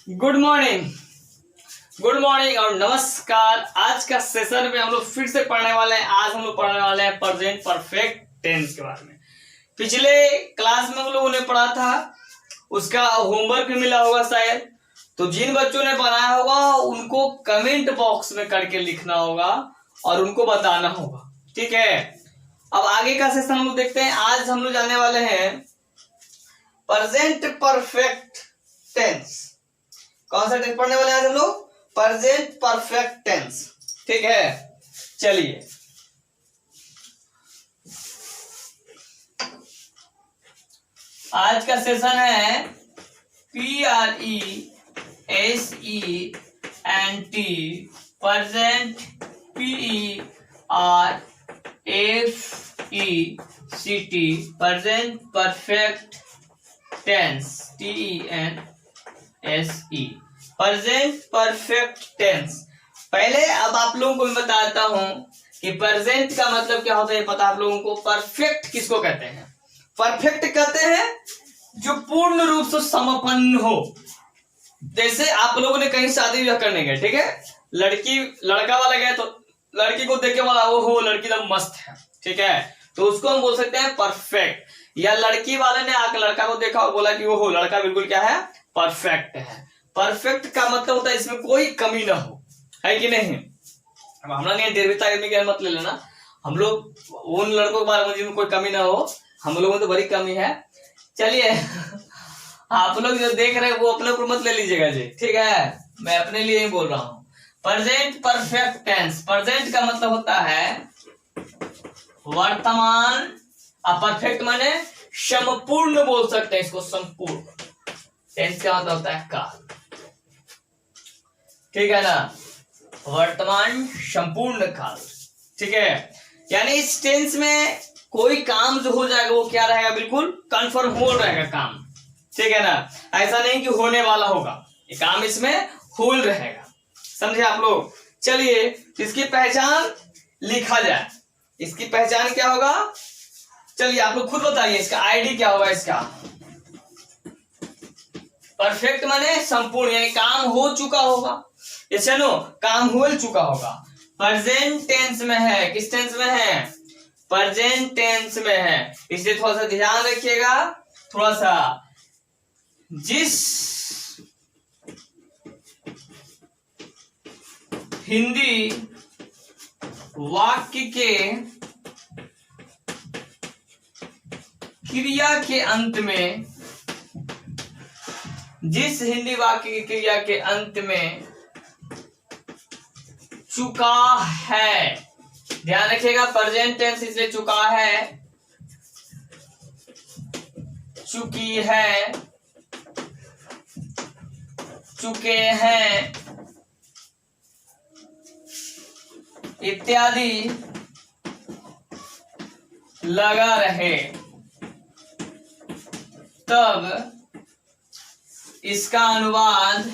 Good morning, good morning और नमस्कार। आज का सेशन में हम लोग फिर से पढ़ने वाले हैं। आज हम लोग पढ़ने वाले हैं प्रेजेंट परफेक्ट टेंस के बारे में। पिछले क्लास में हम लोगों ने पढ़ा था, उसका होमवर्क भी मिला होगा शायद। तो जिन बच्चों ने बनाया होगा उनको कमेंट बॉक्स में करके लिखना होगा और उनको बताना होगा, ठीक है। अब आगे का सेशन हम लोग देखते हैं। आज हम लोग जानने वाले हैं प्रेजेंट परफेक्ट टेंस। कौन सा टेंस पढ़ने वाले हैं आज हम लोग? प्रेजेंट परफेक्ट टेंस, ठीक है। चलिए आज का सेशन है PRESENT present PERFECT present perfect tense TENSE present perfect tense. पहले अब आप लोगों को मैं बताता हूं कि प्रेजेंट का मतलब क्या होता है, पता आप लोगों को। परफेक्ट किसको कहते हैं? परफेक्ट कहते हैं जो पूर्ण रूप से संपन्न हो। जैसे आप लोगों ने कहीं शादी विवाह करने गए, ठीक है, लड़का वाला गए तो लड़की को देखे वाला वो हो लड़की तो मस्त है, ठीक है, तो उसको हम बोल सकते हैं परफेक्ट। या लड़की वाले ने आकर लड़का को देखा और बोला कि वो हो लड़का बिल्कुल क्या है, परफेक्ट है। परफेक्ट का मतलब होता है इसमें कोई कमी ना हो, है कि नहीं। अब हमरा नहीं देवता के मत ले लेना, हम लोग उन लड़कों के बारे में जिनमें कोई कमी ना हो, हम लोगों में तो बड़ी कमी है। चलिए आप लोग जो देख रहे हैं वो अपने ऊपर मत ले लीजिएगा जी, ठीक है, मैं अपने लिए ही बोल रहा हूँ। प्रेजेंट परफेक्ट टेंस, प्रेजेंट का मतलब होता है वर्तमान, और परफेक्ट माने संपूर्ण बोल सकते हैं इसको, संपूर्ण। टेंस का मतलब होता है काल, ठीक है ना, वर्तमान संपूर्ण काल, ठीक है। यानी इस टेंस में कोई काम जो हो जाएगा वो क्या रहेगा, बिल्कुल कंफर्म हो रहेगा काम, ठीक है ना। ऐसा नहीं कि होने वाला होगा, ये काम इसमें होल रहेगा, समझे आप लोग। चलिए इसकी पहचान लिखा जाए। इसकी पहचान क्या होगा, चलिए आप लोग खुद बताइए, इसका आईडी क्या होगा इसका। परफेक्ट माने संपूर्ण, यानी काम हो चुका होगा, ये सुनो, काम हो चुका होगा। प्रेजेंट टेंस में है, किस टेंस में है, प्रेजेंट टेंस में है, इसलिए थोड़ा सा ध्यान रखिएगा। थोड़ा सा जिस हिंदी वाक्य के क्रिया के अंत में, जिस हिंदी वाक्य की क्रिया के अंत में चुका है, ध्यान रखिएगा, प्रेजेंट टेंस इसलिए चुका है, चुकी है, चुके हैं इत्यादि लगा रहे, तब इसका अनुवाद,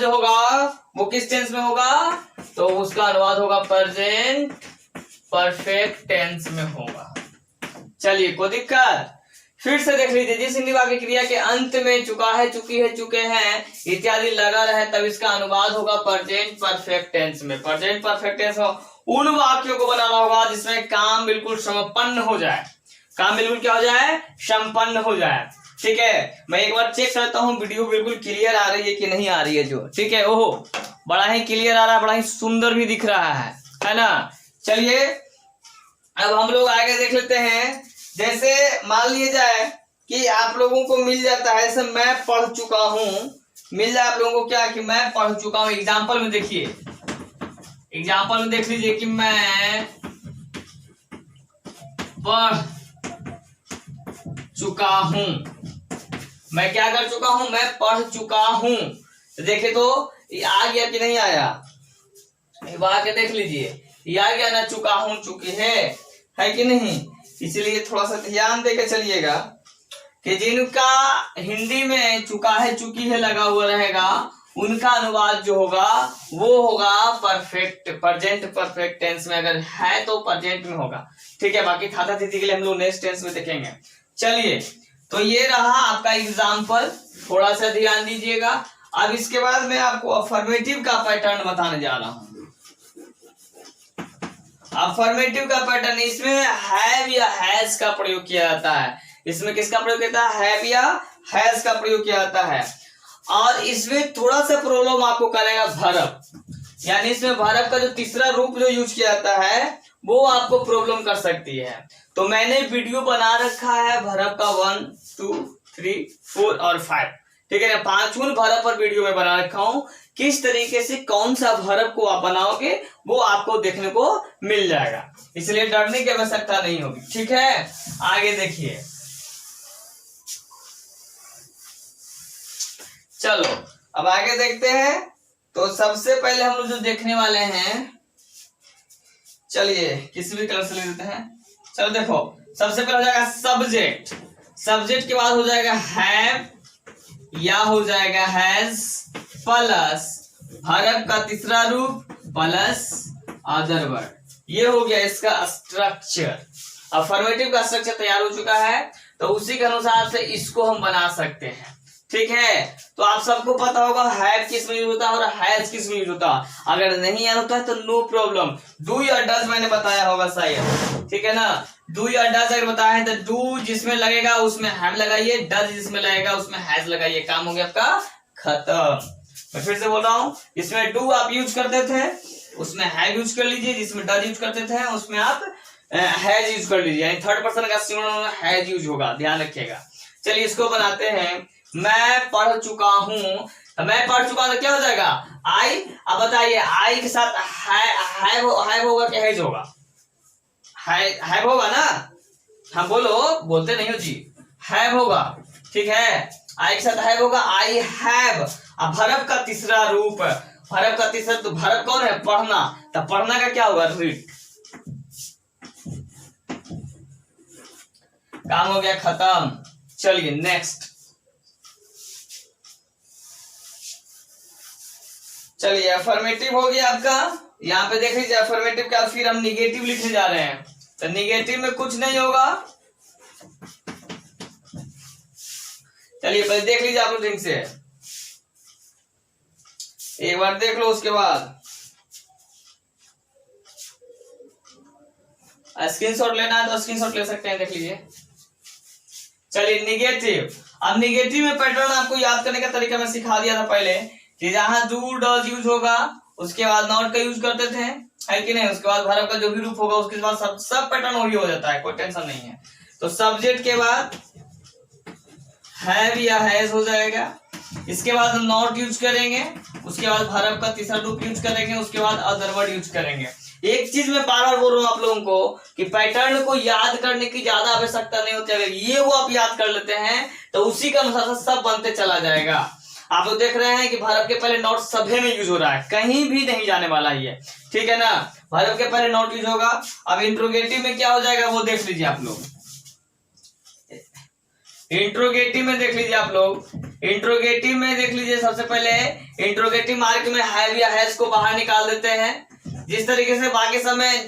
जो होगा वो किस टेंस में होगा, तो उसका अनुवाद होगा प्रेजेंट परफेक्ट टेंस में होगा। चलिए कोई दिक्कत, फिर से देख लीजिए। जिस हिंदी वाक्य क्रिया के अंत में चुका है, चुकी है, चुके हैं इत्यादि लगा रहे, तब इसका अनुवाद होगा प्रेजेंट परफेक्ट टेंस में। प्रेजेंट परफेक्ट टेंस में उन वाक्यों को बनाना होगा जिसमें काम बिल्कुल संपन्न हो जाए, काम बिल्कुल क्या हो जाए, संपन्न हो जाए, ठीक है। मैं एक बार चेक करता हूँ वीडियो बिल्कुल क्लियर आ रही है कि नहीं आ रही है जो, ठीक है। ओहो बड़ा ही क्लियर आ रहा है, बड़ा ही सुंदर भी दिख रहा है ना। चलिए अब हम लोग आगे देख लेते हैं। जैसे मान लिया जाए कि आप लोगों को मिल जाता है, जैसे मैं पढ़ चुका हूं, मिल जाए आप लोगों को क्या कि मैं पढ़ चुका हूं। एग्जाम्पल में देखिए, एग्जाम्पल में देख लीजिए कि मैं पढ़ चुका हूं, मैं क्या कर चुका हूं, मैं पढ़ चुका हूं। देखे तो ये आ गया कि नहीं आया, वहां के देख लीजिए, ये आ गया ना, चुका हूं, चुकी है कि नहीं। इसलिए थोड़ा सा ध्यान देके चलिएगा कि जिनका हिंदी में चुका है, चुकी है लगा हुआ रहेगा, उनका अनुवाद जो होगा वो होगा परफेक्ट, प्रेजेंट परफेक्ट टेंस में। अगर है तो प्रेजेंट में होगा, ठीक है। बाकी थाथा थीथी के लिए हम लोग नेक्स्ट टेंस में देखेंगे। चलिए, तो ये रहा आपका एग्जाम्पल, थोड़ा सा ध्यान दीजिएगा। अब इसके बाद मैं आपको अफर्मेटिव का पैटर्न बताने जा रहा हूं। अफर्मेटिव का पैटर्न, इसमें हैव या हैज का प्रयोग किया जाता है। इसमें किसका प्रयोग किया जाता है? हैव या हैज का प्रयोग किया जाता है। और इसमें थोड़ा सा प्रॉब्लम आपको करेगा वर्ब, यानी इसमें वर्ब का जो तीसरा रूप जो यूज किया जाता है वो आपको प्रॉब्लम कर सकती है। तो मैंने वीडियो बना रखा है वर्ब का 1, 2, 3, 4 और 5, ठीक है ना। 5 वर्ब पर वीडियो में बना रखा हूं। किस तरीके से कौन सा वर्ब को आप बनाओगे वो आपको देखने को मिल जाएगा, इसलिए डरने की आवश्यकता नहीं होगी, ठीक है। आगे देखिए, चलो अब आगे देखते हैं। तो सबसे पहले हम लोग जो देखने वाले हैं, चलिए किसी भी कलर से ले लेते हैं। चलो देखो, सबसे पहले हो जाएगा सब्जेक्ट। सब्जेक्ट के बाद हो जाएगा हैव या हो जाएगा हैज प्लस वर्ब का तीसरा रूप प्लस अदर वर्ड। ये हो गया इसका स्ट्रक्चर। अफर्मेटिव का स्ट्रक्चर तैयार हो चुका है, तो उसी के अनुसार से इसको हम बना सकते हैं, ठीक है। तो आप सबको पता होगा हैव किस में यूज होता है और हैज किस में यूज होता है। अगर नहीं याद होता है तो नो प्रॉब्लम, डू या डज मैंने बताया होगा शायद, ठीक है ना। डू या डज अगर बताया है तो डू जिसमें लगेगा उसमें हैव लगाइए, डज जिसमें लगेगा उसमें हैज लगाइए, काम हो गया आपका खत्म। मैं फिर से बोल रहा हूँ, इसमें डू आप यूज करते थे उसमें हैव यूज कर लीजिए, जिसमें डज यूज करते थे उसमें आप हैज यूज कर लीजिए, यानी थर्ड पर्सन का सिंगुलर हैज यूज होगा, ध्यान रखिएगा। चलिए इसको बनाते हैं। मैं पढ़ चुका हूं, मैं पढ़ चुका हूं तो क्या हो जाएगा? आई। अब बताइए, आई के साथ हैव होगा कि हैज होगा? हैव होगा ना, हम बोलो, बोलते नहीं हो जी, हैव होगा, ठीक है। आई के साथ हैव होगा, आई हैव। अब वर्ब का तीसरा रूप, वर्ब का तीसरा, तो वर्ब कौन है? पढ़ना, तो पढ़ना का क्या होगा? रीड। काम हो गया खत्म। चलिए नेक्स्ट, चलिए अफर्मेटिव हो गया आपका। यहाँ पे देख लीजिए, अफर्मेटिव का फिर हम निगेटिव लिखने जा रहे हैं। तो निगेटिव में कुछ नहीं होगा, चलिए पहले देख लीजिए आप लोग ठीक से, एक बार देख लो, उसके बाद स्क्रीनशॉट लेना है तो स्क्रीनशॉट ले सकते हैं, देख लीजिए। चलिए निगेटिव, अब निगेटिव में पैटर्न आपको याद करने का तरीका मैं सिखा दिया था पहले, कि जहां डू डज यूज होगा उसके बाद नॉट का यूज करते थे, है कि नहीं। उसके बाद वर्ब का जो भी रूप होगा उसके बाद सब पैटर्न वही हो जाता है, कोई टेंशन नहीं है। तो सब्जेक्ट के बाद हैव या हैज हो जाएगा, इसके बाद हम नॉट यूज करेंगे, उसके बाद वर्ब का तीसरा रूप यूज करेंगे, उसके बाद अदर वर्ड यूज करेंगे। एक चीज मैं बार बार बोल रहा हूँ आप लोगों को कि पैटर्न को याद करने की ज्यादा आवश्यकता नहीं होती। अगर ये वो आप याद कर लेते हैं तो उसी के अनुसार से सब बनते चला जाएगा। आप लोग देख रहे हैं कि वर्ब के पहले नॉट सभी में यूज हो रहा है, कहीं भी नहीं जाने वाला ये, ठीक है ना। वर्ब के पहले नॉट यूज होगा। अब इंट्रोगेटिव में क्या हो जाएगा वो देख लीजिए आप लोग। इंट्रोगेटिव में देख लीजिए आप लोग, इंट्रोगेटिव में देख लीजिए, सबसे पहले इंट्रोगेटिव मार्क में हैव या हैज को बाहर निकाल देते हैं। जिस तरीके से बाकी समय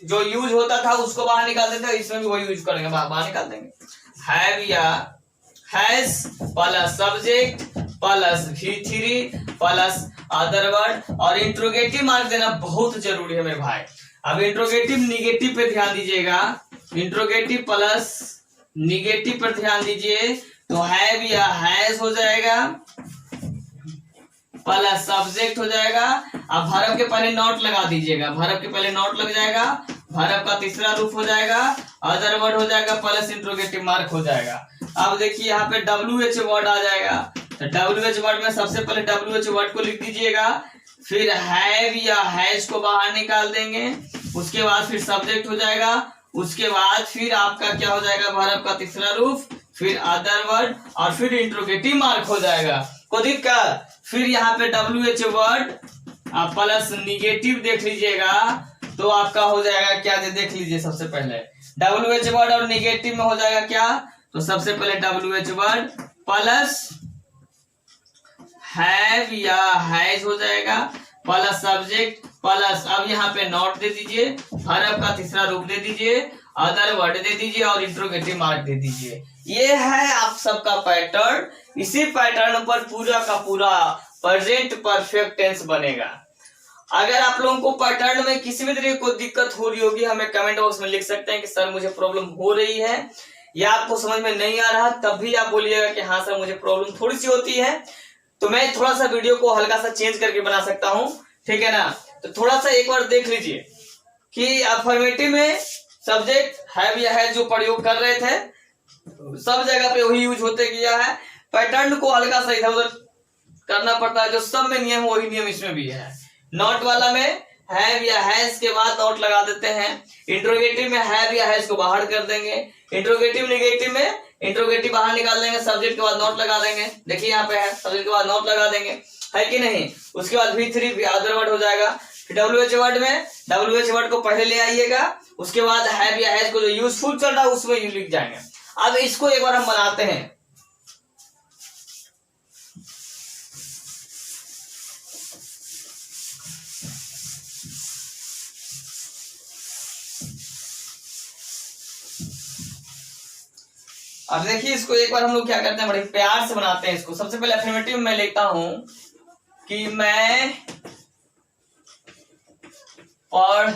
जो यूज होता था उसको बाहर निकाल देते हैं, इसमें भी वही यूज करेंगे, बाहर निकाल देंगे। हैव या has plus subject plus V3 plus other word, और इंट्रोगेटिव मार्क देना बहुत जरूरी है मेरे भाई। अब इंट्रोगेटिव निगेटिव पे ध्यान दीजिएगा, इंट्रोगेटिव प्लस निगेटिव पर ध्यान दीजिए। तो हैव या हैज हो जाएगा प्लस सब्जेक्ट हो जाएगा। अब वर्ब के पहले नॉट लगा दीजिएगा, वर्ब के पहले नॉट लग जाएगा, वर्ब का तीसरा रूप हो जाएगा, अदर वर्ड हो जाएगा प्लस इंट्रोगेटिव मार्क हो जाएगा। अब देखिए यहाँ पे WH वर्ड आ जाएगा, तो WH वर्ड में सबसे पहले WH वर्ड को लिख दीजिएगा, फिर हैव या हैज को बाहर निकाल देंगे, उसके बाद फिर सब्जेक्ट हो जाएगा, उसके बाद फिर आपका क्या हो जाएगा? वर्ब का तीसरा रूप, फिर अदर वर्ड और फिर इंट्रोगेटिव मार्क हो जाएगा। कोई दिक्कत? फिर यहाँ पे WH वर्ड प्लस निगेटिव देख लीजिएगा, तो आपका हो जाएगा क्या? देख लीजिए, सबसे पहले WH वर्ड और निगेटिव में हो जाएगा क्या? तो सबसे पहले WH वर्ड प्लस हैव या हैज हो जाएगा प्लस सब्जेक्ट प्लस, अब यहाँ पे नॉट दे दीजिए, वर्ब का तीसरा रूप दे दीजिए, अदर वर्ड दे दीजिए और इंट्रोगेटिव मार्क दे दीजिए। ये है आप सबका पैटर्न। इसी पैटर्न पर पूरा का पूरा प्रेजेंट परफेक्ट टेंस बनेगा। अगर आप लोगों को पैटर्न में किसी भी तरीके को दिक्कत हो रही होगी, हमें कमेंट बॉक्स में लिख सकते हैं कि सर मुझे प्रॉब्लम हो रही है या आपको समझ में नहीं आ रहा, तब भी आप बोलिएगा कि हाँ सर मुझे प्रॉब्लम थोड़ी सी होती है, तो मैं थोड़ा सा वीडियो को हल्का सा चेंज करके बना सकता हूँ, ठीक है ना। तो थोड़ा सा एक बार देख लीजिए कि अफर्मेटिव में सब्जेक्ट हैव या हैज जो प्रयोग कर रहे थे सब जगह पे वही यूज होते किया है। पैटर्न को हल्का सा इधर उधर करना पड़ता है, जो सब में नियम वही नियम इसमें भी है। नॉट वाला में हैव या हैज के बाद नॉट लगा देते हैं। इंट्रोगेटिव में हैव या हैज को बाहर कर देंगे। इंट्रोगेटिव निगेटिव में इंट्रोगेटिव बाहर निकाल देंगे, सब्जेक्ट के बाद नॉट लगा देंगे। देखिए यहाँ पे है, सब्जेक्ट के बाद नॉट लगा देंगे, है कि नहीं। उसके बाद V3 भी अदर वर्ड हो जाएगा। फिर WH वर्ड में WH वर्ड को पहले ले आइएगा, उसके बाद हैव या हैज को जो यूजफुल चल रहा है उसमें यू लिख जाएंगे। अब इसको एक बार हम बनाते हैं। अब देखिए इसको एक बार हम लोग क्या करते हैं, बड़े प्यार से बनाते हैं इसको। सबसे पहले अफर्मेटिव में लेता हूं कि मैं पढ़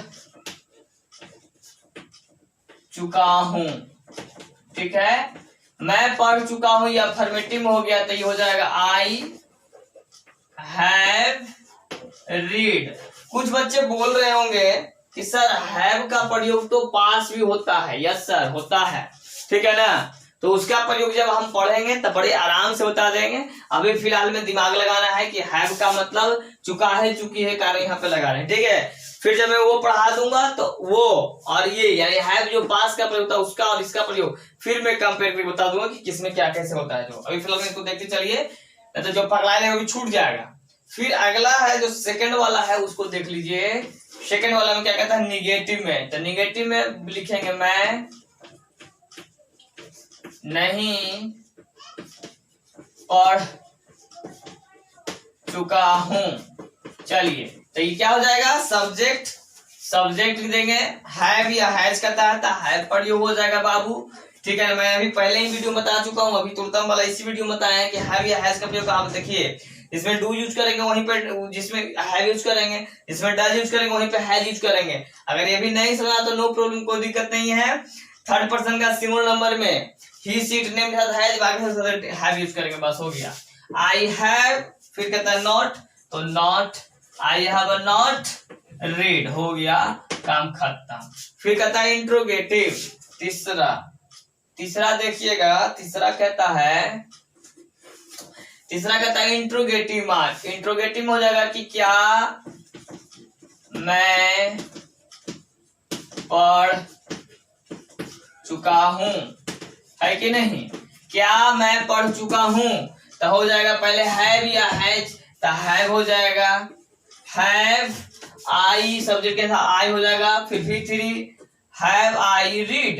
चुका हूं, ठीक है। मैं पढ़ चुका हूं, ये अफर्मेटिव में हो गया, तो ये हो जाएगा आई हैव रीड। कुछ बच्चे बोल रहे होंगे कि सर हैव का प्रयोग तो पास भी होता है। यस सर होता है, ठीक है ना। तो उसका प्रयोग जब हम पढ़ेंगे तब बड़े आराम से बता देंगे। अभी फिलहाल में दिमाग लगाना है कि हैव का मतलब चुका है, चुकी है, कार्य यहाँ पे लगा रहे हैं, ठीक है। फिर जब मैं वो पढ़ा दूंगा तो वो और ये यानी हैव जो पास का प्रयोग था उसका और इसका प्रयोग फिर मैं कंपेयर करके बता दूंगा कि किसमें क्या कैसे होता है। जो अभी फिलहाल में इसको देखते चलिए, तो जो पगला लेगा भी छूट जाएगा। फिर अगला है जो सेकंड वाला है, उसको देख लीजिए। सेकंड वाला में क्या कहता है, निगेटिव में। तो निगेटिव में लिखेंगे मैं नहीं पढ़ चुका हूं। चलिए, तो ये क्या हो जाएगा, सब्जेक्ट लिख देंगे। हैव या हैज करता है तो हैव प्रयोग हो जाएगा बाबू, ठीक है। मैं अभी पहले ही वीडियो में बता चुका हूं, अभी तुरंत वाला इसी वीडियो में बताया है कि हैव या हैज का प्रयोग आप देखिए। इसमें डू यूज करेंगे वहीं पे, जिसमें हैव यूज करेंगे, जिसमें डज यूज करेंगे वहीं पे हैज यूज करेंगे। अगर ये भी नहीं समझा तो नो प्रॉब्लम, कोई दिक्कत नहीं है। थर्ड पर्सन का सिंगुलर नंबर में ही सीट नेम के साथ हैज, बाकी हैव यूज करेंगे, बस हो गया। आई हैव, फिर कहता है नॉट, तो not I have not read, हो गया, काम खत्म। फिर कहता है इंट्रोगेटिव, तीसरा देखिएगा, तीसरा कहता है इंट्रोगेटिव मार्क। इंट्रोगेटिव में हो जाएगा कि क्या मैं पढ़ चुका हूं, है कि नहीं। क्या मैं पढ़ चुका हूं, तो हो जाएगा पहले हैव या हैज, तो हैव हो जाएगा। हैव आई सब्जेक्ट के साथ आई हो जाएगा। फिर V3 हैव आई रीड,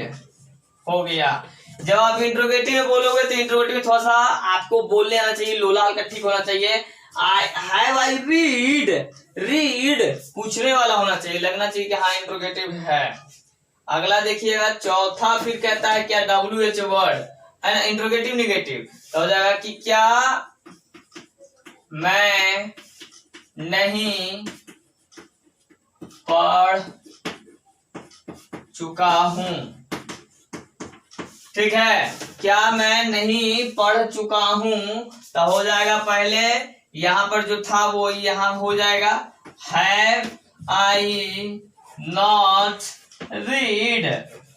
हो गया। जब आप इंट्रोगेटिव में बोलोगे तो इंट्रोगेटिव में थोड़ा सा आपको बोलने आना चाहिए, लोला हल्का ठीक होना चाहिए। आई हैव आई रीड पूछने वाला होना चाहिए, लगना चाहिए कि हाँ इंट्रोगेटिव है। अगला देखिएगा चौथा, फिर कहता है क्या WH वर्ड है ना, इंट्रोगेटिव निगेटिव, तो हो जाएगा कि क्या मैं नहीं पढ़ चुका हूं, ठीक है। क्या मैं नहीं पढ़ चुका हूं, तो हो जाएगा पहले यहां पर जो था वो यहां हो जाएगा हैव आई नॉट रीड,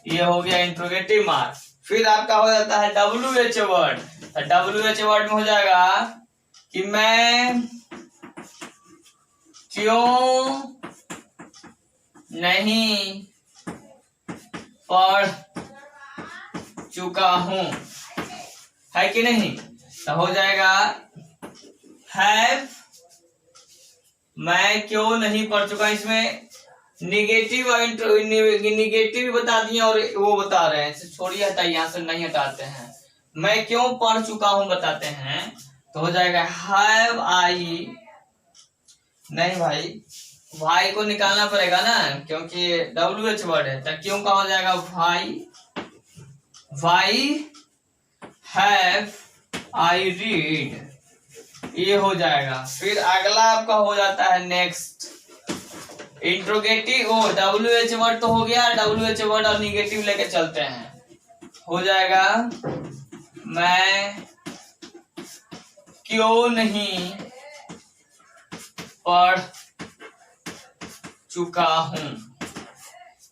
ये हो गया इंट्रोगेटिव मार्क। फिर आपका हो जाता है WH वर्ड, तो WH वर्ड में हो जाएगा कि मैं क्यों नहीं पढ़ चुका हूं, है कि नहीं। तो हो जाएगा हैव, मैं क्यों नहीं पढ़ चुका। इसमें निगेटिव और निगेटिव बता दिए और वो बता रहे हैं, छोड़िए हटाइए, यहाँ से नहीं हटाते हैं। मैं क्यों पढ़ चुका हूं बताते हैं, तो हो जाएगा हैव आई, नहीं भाई वाई को निकालना पड़ेगा ना, क्योंकि WH वर्ड है, तो क्यों का हो जाएगा वाई हैव आई रीड, ये हो जाएगा। फिर अगला आपका हो जाता है नेक्स्ट इंट्रोगेटिव। ओ WH वर्ड तो हो गया, WH वर्ड और निगेटिव लेके चलते हैं, हो जाएगा मैं क्यों नहीं पढ़ चुका हूं।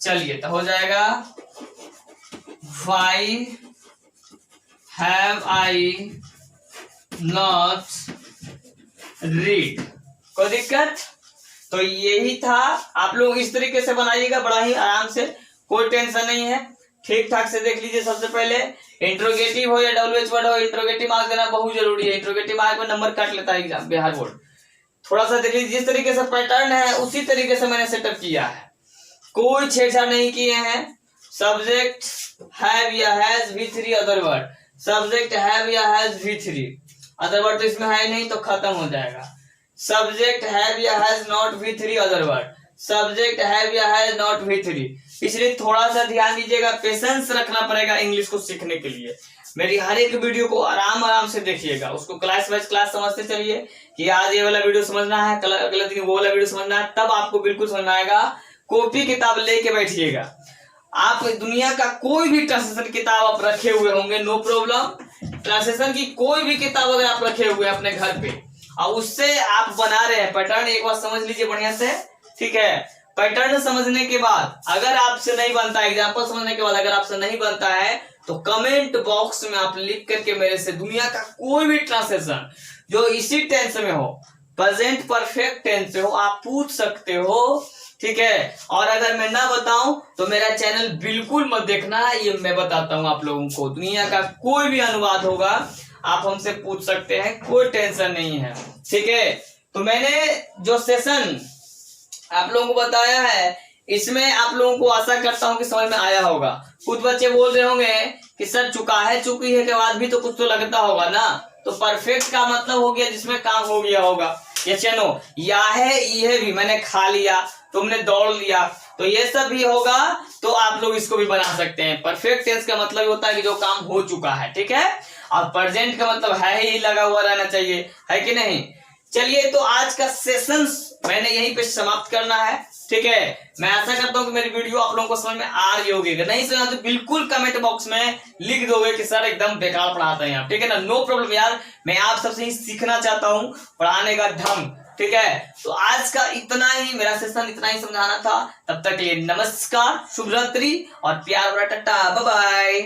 चलिए तो हो जाएगा why have I not read. कोई दिक्कत? तो यही था, आप लोग इस तरीके से बनाइएगा, बड़ा ही आराम से, कोई टेंशन नहीं है, ठीक ठाक से देख लीजिए। सबसे पहले इंट्रोगेटिव हो या WH वर्ड हो, इंट्रोगेटिव मार्क्स देना बहुत जरूरी है। इंट्रोगेटिव मार्क्स में नंबर काट लेता है एग्जाम, बिहार बोर्ड। थोड़ा सा देख लीजिए, जिस तरीके से पैटर्न है उसी तरीके से मैंने सेटअप किया है, कोई छेड़छाड़ नहीं किए हैं। सब्जेक्ट हैव या has V3 other word, subject have या हैज V3 अदर वर्ड तो इसमें है नहीं, तो खत्म हो जाएगा। सब्जेक्ट हैव या has not V3 other word, subject have या हैज नॉट V3। इसलिए थोड़ा सा ध्यान दीजिएगा, पेशेंस रखना पड़ेगा इंग्लिश को सीखने के लिए। मेरी हर एक वीडियो को आराम आराम से देखिएगा, उसको क्लास वाइज क्लास समझते चलिए कि आज ये वाला वीडियो समझना है, कल अगले दिन वो वाला वीडियो समझना है, तब आपको बिल्कुल समझ आएगा। कॉपी किताब लेके बैठिएगा, आप दुनिया का कोई भी ट्रांसलेशन किताब आप रखे हुए होंगे, नो प्रॉब्लम। ट्रांसलेशन की कोई भी किताब अगर आप रखे हुए हैं अपने घर पे और उससे आप बना रहे हैं पैटर्न, एक बार समझ लीजिए बढ़िया से, ठीक है। पैटर्न समझने के बाद अगर आपसे नहीं बनता है, एग्जाम्पल समझने के बाद अगर आपसे नहीं बनता है, तो कमेंट बॉक्स में आप लिख करके मेरे से दुनिया का कोई भी ट्रांसलेशन जो इसी टेंस में हो, प्रेजेंट परफेक्ट टेंस से हो, आप पूछ सकते हो, ठीक है। और अगर मैं ना बताऊं तो मेरा चैनल बिल्कुल मत देखना, ये मैं बताता हूं आप लोगों को। दुनिया का कोई भी अनुवाद होगा आप हमसे पूछ सकते हैं, कोई टेंशन नहीं है, ठीक है। तो मैंने जो सेशन आप लोगों को बताया है, इसमें आप लोगों को आशा करता हूं कि समझ में आया होगा। कुछ बच्चे बोल रहे होंगे कि सर चुका है, चुकी है के बाद भी तो कुछ तो लगता होगा ना, तो परफेक्ट का मतलब हो गया जिसमें काम हो गया होगा। ये चलो या है, ये भी मैंने खा लिया, तुमने दौड़ लिया, तो ये सब भी होगा, तो आप लोग इसको भी बना सकते हैं। परफेक्ट टेंस का मतलब होता है कि जो काम हो चुका है, ठीक है। और प्रेजेंट का मतलब है ही लगा हुआ रहना चाहिए, है कि नहीं। चलिए, तो आज का सेशन मैंने यहीं पे समाप्त करना है, ठीक है। मैं आशा करता हूँ कि मेरी वीडियो आप लोगों को समझ में आ रही होगी। अगर नहीं समझा तो बिल्कुल कमेंट बॉक्स में लिख दोगे कि सर एकदम बेकार पढ़ाते हैं आप, ठीक है ना। नो प्रॉब्लम यार, मैं आप सबसे ही सीखना चाहता हूँ पढ़ाने का ढंग, ठीक है। तो आज का इतना ही, मेरा सेशन इतना ही समझाना था। तब तक के लिए नमस्कार, शुभ रात्रि और प्यार भरा टाटा, बाय बाय।